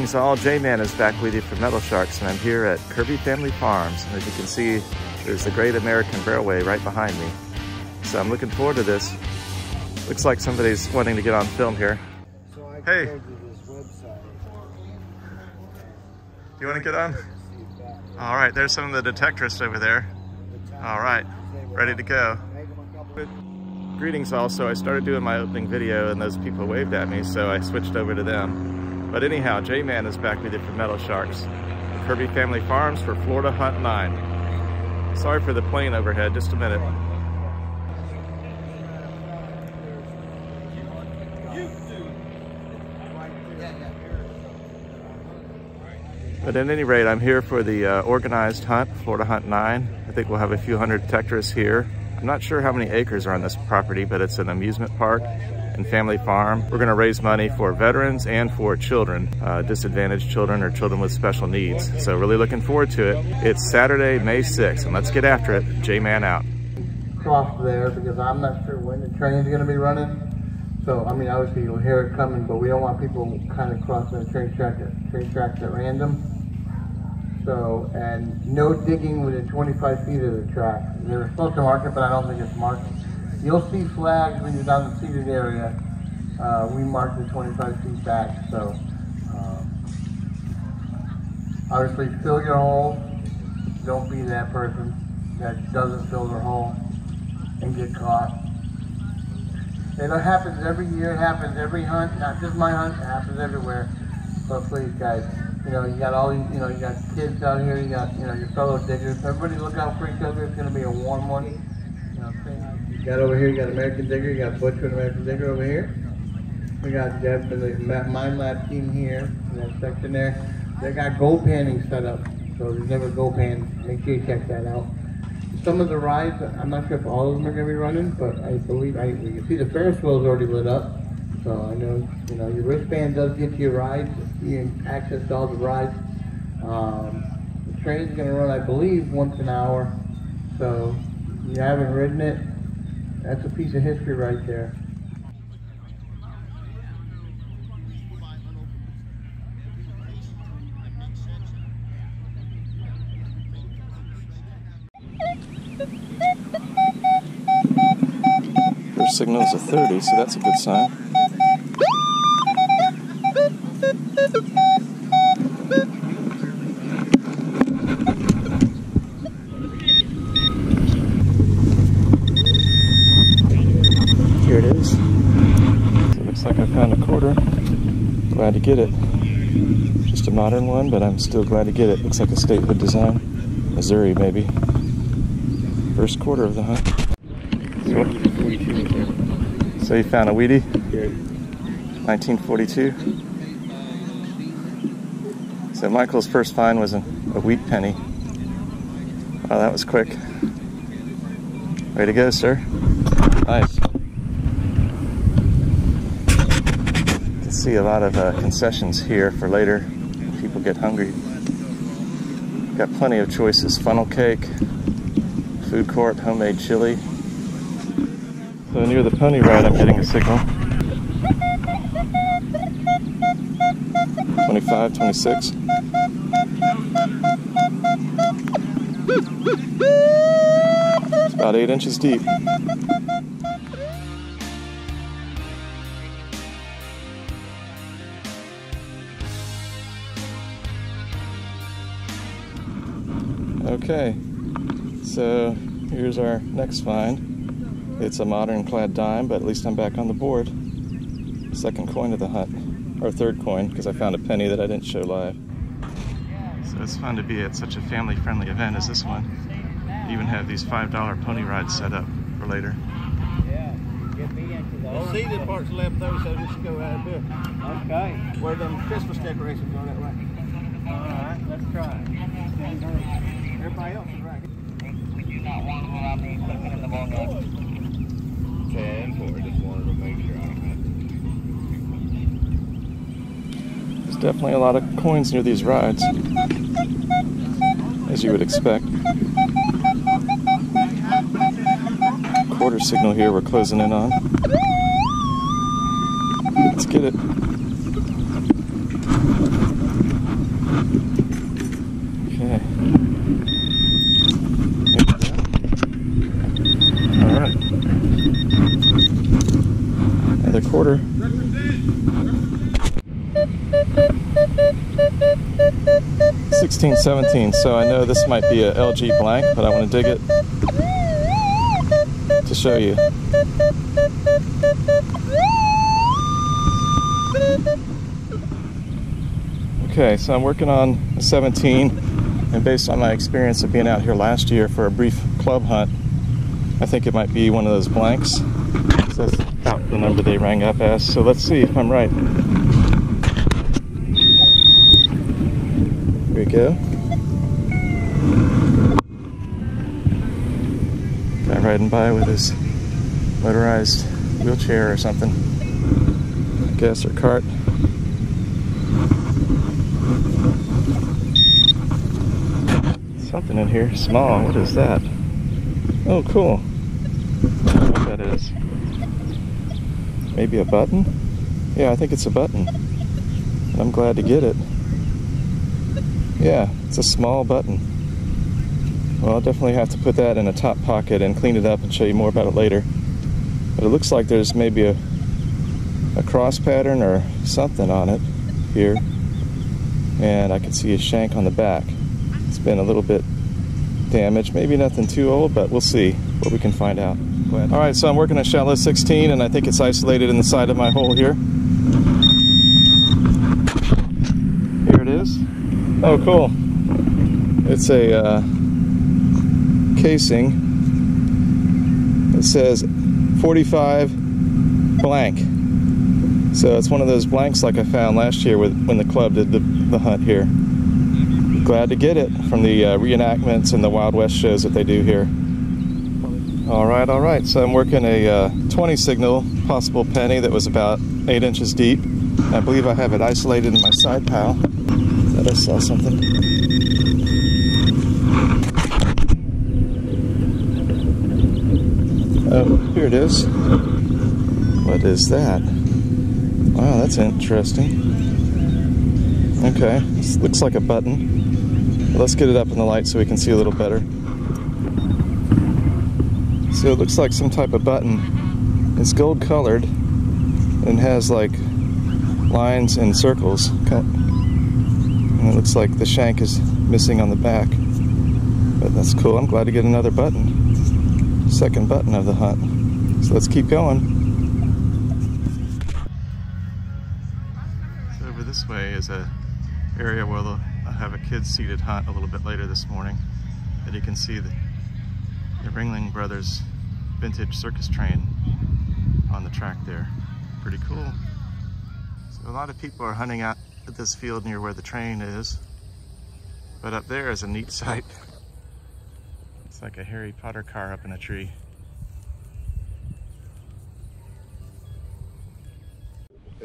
Greetings all, J-Man is back with you from Metal Sharks, and I'm here at Kirby Family Farms. And as you can see, there's the Great American Railway right behind me. So I'm looking forward to this. Looks like somebody's wanting to get on film here. Hey! Do you want to get on? All right, there's some of the detectorists over there. All right, ready to go. Greetings also, I started doing my opening video and those people waved at me, so I switched over to them. But anyhow, J-Man is back with you from Metal Sharks. Kirby Family Farms for Florida Hunt 9. Sorry for the plane overhead, just a minute. But at any rate, I'm here for the organized hunt, Florida Hunt 9. I think we'll have a few hundred detectorists here. I'm not sure how many acres are on this property, but it's an amusement park and family farm. We're gonna raise money for veterans and for children, disadvantaged children or children with special needs. So really looking forward to it. It's Saturday, May 6th, and let's get after it. J-Man out. Cross there because I'm not sure when the train's gonna be running. So, I mean, obviously you'll hear it coming, but we don't want people kind of crossing the train tracks at random. So, and no digging within 25 feet of the track. They're supposed to mark it, but I don't think it's marked. You'll see flags when you're down the seated area. We marked it 25 feet back, so obviously fill your hole. Don't be that person that doesn't fill their hole and get caught. It happens every year, it happens every hunt, not just my hunt, it happens everywhere. So please guys, you know, you got all these, you know, you got kids out here, you got, you know, your fellow diggers. Everybody look out for each other, it's gonna be a warm one. You know, you got over here, you got American Digger, you got Butcher and American Digger over here. We got Deb and the Mine Lab team here, in that section there. They got gold panning set up, so there's never gold pan. Make sure you check that out. Some of the rides, I'm not sure if all of them are going to be running, but I believe, you can see the Ferris wheel is already lit up. So I know, you know, your wristband does get you your rides, you can access to all the rides. The train's going to run, I believe, once an hour. So if you haven't ridden it, that's a piece of history right there. First signal is a 30, so that's a good sign. Here it is. So it looks like I found a quarter. Glad to get it. Just a modern one, but I'm still glad to get it. Looks like a statehood design. Missouri, maybe. First quarter of the hunt. So you found a Wheatie? 1942. So Michael's first find was a wheat penny. Wow, that was quick. Way to go, sir. Nice. You can see a lot of concessions here for later when people get hungry. Got plenty of choices. Funnel cake, food court, homemade chili. So near the pony ride, I'm getting a signal. 25, 26. It's about 8 inches deep. Okay, so here's our next find. It's a modern clad dime, but at least I'm back on the board. Second coin of the hunt, or third coin, because I found a penny that I didn't show live. So it's fun to be at such a family-friendly event as this one. You even have these $5 pony rides set up for later. Yeah, get me into the I see the parts left though, so we should go right up here. Okay. Where them Christmas decorations go that way. Alright, let's try. Everybody else is right. We do not want to allow me equipment in the morning. 10 for just wanted to make sure I had. There's definitely a lot of coins near these rides, as you would expect. Quarter signal here we're closing in on. Let's get it. Okay. All right. Another quarter. 16, 17. So I know this might be a LG blank, but I want to dig it to show you. Okay, so I'm working on a 17, and based on my experience of being out here last year for a brief club hunt, I think it might be one of those blanks. So that's about the number they rang up as. So let's see if I'm right. Here we go. Guy riding by with his motorized wheelchair or something, I guess, or cart. Something in here, small. What is that? Oh, cool. I don't know what that is. Maybe a button? Yeah, I think it's a button. I'm glad to get it. Yeah, it's a small button. Well, I'll definitely have to put that in a top pocket and clean it up and show you more about it later. But it looks like there's maybe a cross pattern or something on it here. And I can see a shank on the back. It's been a little bit damaged, maybe nothing too old, but we'll see what we can find out. All right, so I'm working a shallow 16, and I think it's isolated in the side of my hole here. Here it is. Oh, cool. It's a casing. It says 45 blank. So it's one of those blanks like I found last year when the club did the hunt here. Glad to get it from the reenactments and the Wild West shows that they do here. All right. So I'm working a 20 signal, possible penny that was about 8 inches deep. I believe I have it isolated in my side pile. Thought I saw something. Oh, here it is. What is that? Wow, that's interesting. Okay, this looks like a button. Let's get it up in the light so we can see a little better. So it looks like some type of button. It's gold colored and has like lines and circles. And it looks like the shank is missing on the back. But that's cool. I'm glad to get another button. Second button of the hunt. So let's keep going. So over this way is a area where they'll have a kids seated hunt a little bit later this morning. And you can see the Ringling Brothers vintage circus train on the track there. Pretty cool. So a lot of people are hunting out at this field near where the train is. But up there is a neat sight. It's like a Harry Potter car up in a tree.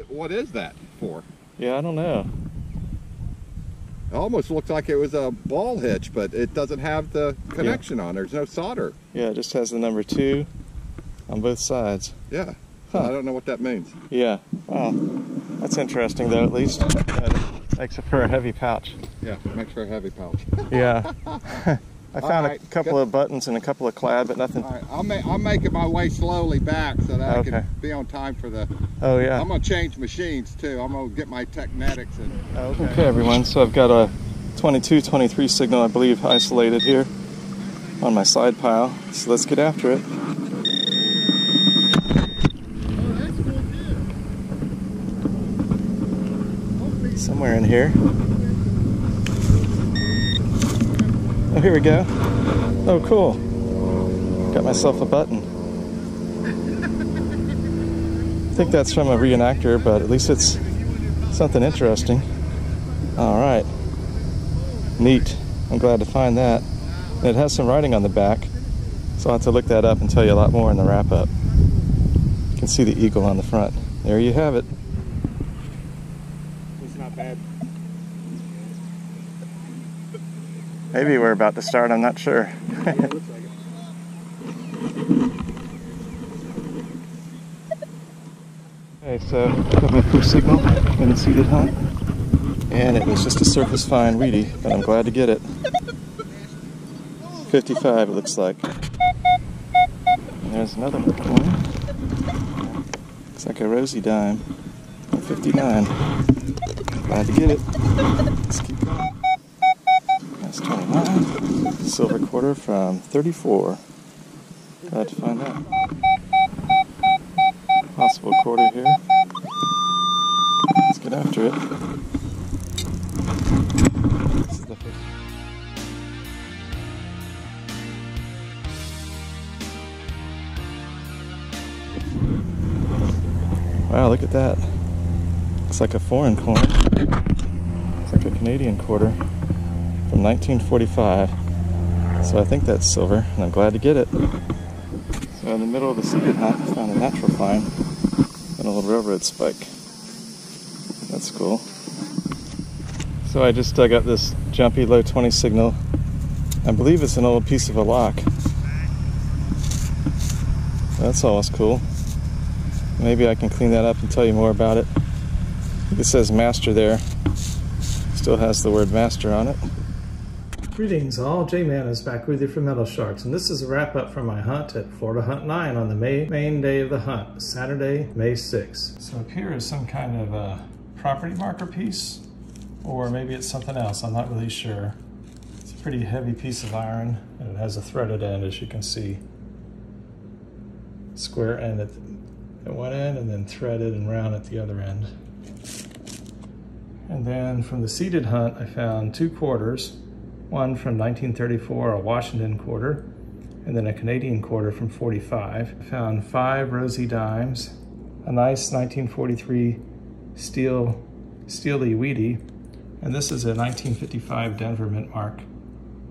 What is that for? Yeah, I don't know. It almost looks like it was a ball hitch, but it doesn't have the connection on. There's no solder. Yeah, it just has the number 2 on both sides. Yeah. Huh. I don't know what that means. Yeah. Wow. That's interesting, though, at least. Makes it for a heavy pouch. Yeah, makes for a heavy pouch. Yeah. I found a couple of buttons and a couple of clad, but nothing. All right, I'm making my way slowly back so that I can be on time for the... Oh, yeah. I'm going to change machines, too. I'm going to get my Technetics and... Okay, everyone. So I've got a 22-23 signal, I believe, isolated here on my side pile. So let's get after it. Somewhere in here. Oh, here we go. Oh, cool. Got myself a button. I think that's from a reenactor, but at least it's something interesting. All right. Neat. I'm glad to find that. And it has some writing on the back, so I'll have to look that up and tell you a lot more in the wrap-up. You can see the eagle on the front. There you have it. It's not bad. Maybe we're about to start, I'm not sure. Yeah, it looks like it. Okay, so got my first signal in the seated hunt. And it was just a surface fine weedy, but I'm glad to get it. 55 it looks like. And there's another one. Looks like a Rosie dime. 59. Glad to get it. Let's keep going. That's 29. Silver quarter from 34. Glad to find that. Possible quarter here. Let's get after it. This is the first. Wow, look at that. Looks like a foreign coin. Looks like a Canadian quarter from 1945. So I think that's silver, and I'm glad to get it. So in the middle of the seeded hunt, I found a natural find and a little railroad spike. That's cool. So I just dug up this jumpy low 20 signal. I believe it's an old piece of a lock. That's always cool. Maybe I can clean that up and tell you more about it. It says master there. Still has the word master on it. Greetings all, J-Man is back with you from Metal Sharks, and this is a wrap up from my hunt at Florida Hunt 9 on the main day of the hunt, Saturday, May 6th. So up here is some kind of a property marker piece, or maybe it's something else, I'm not really sure. It's a pretty heavy piece of iron, and it has a threaded end, as you can see. Square end at one end, and then threaded and round at the other end. And then from the seeded hunt, I found 2 quarters. One from 1934, a Washington quarter, and then a Canadian quarter from 45. I found 5 Rosie dimes, a nice 1943 steely weedy, and this is a 1955 Denver mint mark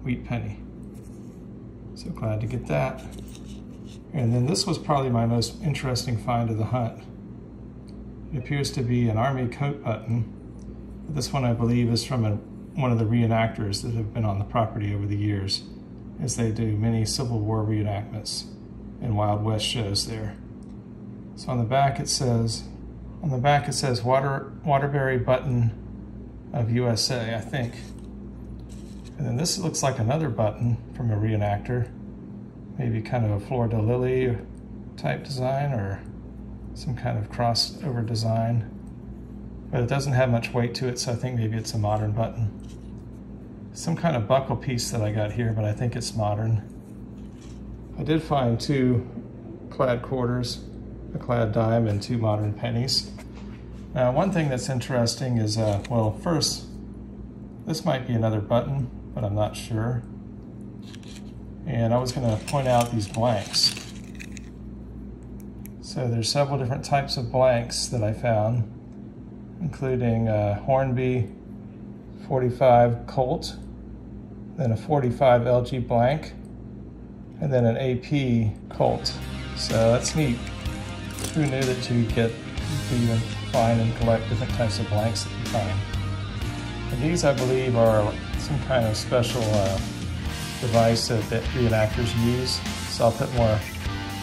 wheat penny. So glad to get that. And then this was probably my most interesting find of the hunt. It appears to be an Army coat button. This one, I believe, is from one of the reenactors that have been on the property over the years, as they do many Civil War reenactments and Wild West shows there. So on the back it says Waterbury button of USA, I think. And then this looks like another button from a reenactor, maybe kind of a fleur de lis type design or some kind of crossover design. But it doesn't have much weight to it, so I think maybe it's a modern button. Some kind of buckle piece that I got here, but I think it's modern. I did find 2 clad quarters, a clad dime, and 2 modern pennies. Now, one thing that's interesting is, well, first, this might be another button, but I'm not sure. And I was going to point out these blanks. So there's several different types of blanks that I found, including Hornby 45 Colt, then a 45 LG blank, and then an AP Colt. So that's neat. Who knew that you could even find and collect different types of blanks that you find. And these, I believe, are some kind of special device that reenactors use. So I'll put more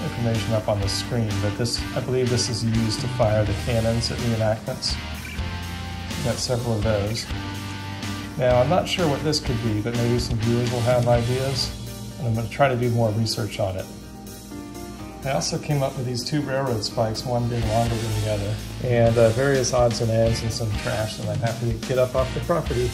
information up on the screen, but this, I believe this is used to fire the cannons at reenactments. We've got several of those. Now, I'm not sure what this could be, but maybe some viewers will have ideas, and I'm going to try to do more research on it. I also came up with these 2 railroad spikes, one being longer than the other, and various odds and ends and some trash that I'm happy to get up off the property.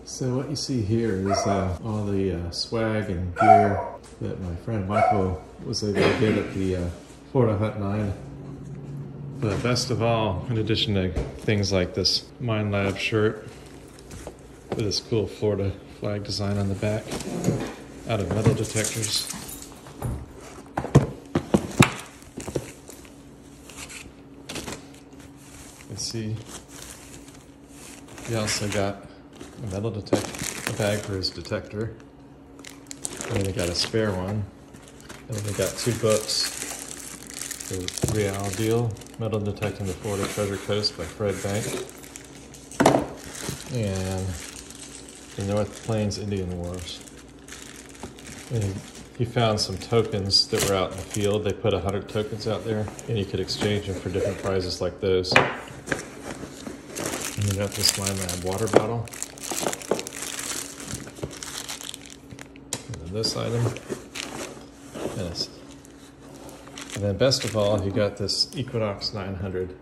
So what you see here is all the swag and gear that my friend Michael was able to get at the Florida Hunt 9 But best of all, in addition to things like this Mind Lab shirt with this cool Florida flag design on the back out of metal detectors. You see, he also got a metal detector, a bag for his detector. And then he got a spare one. And then he got 2 books. The Real Deal, Metal Detecting the Florida Treasure Coast by Fred Bank. And the North Plains Indian Wars. And he found some tokens that were out in the field. They put 100 tokens out there, and you could exchange them for different prizes like those. And you got this Mind Lab water bottle. And then this item. Yes. And then best of all, he got this Equinox 900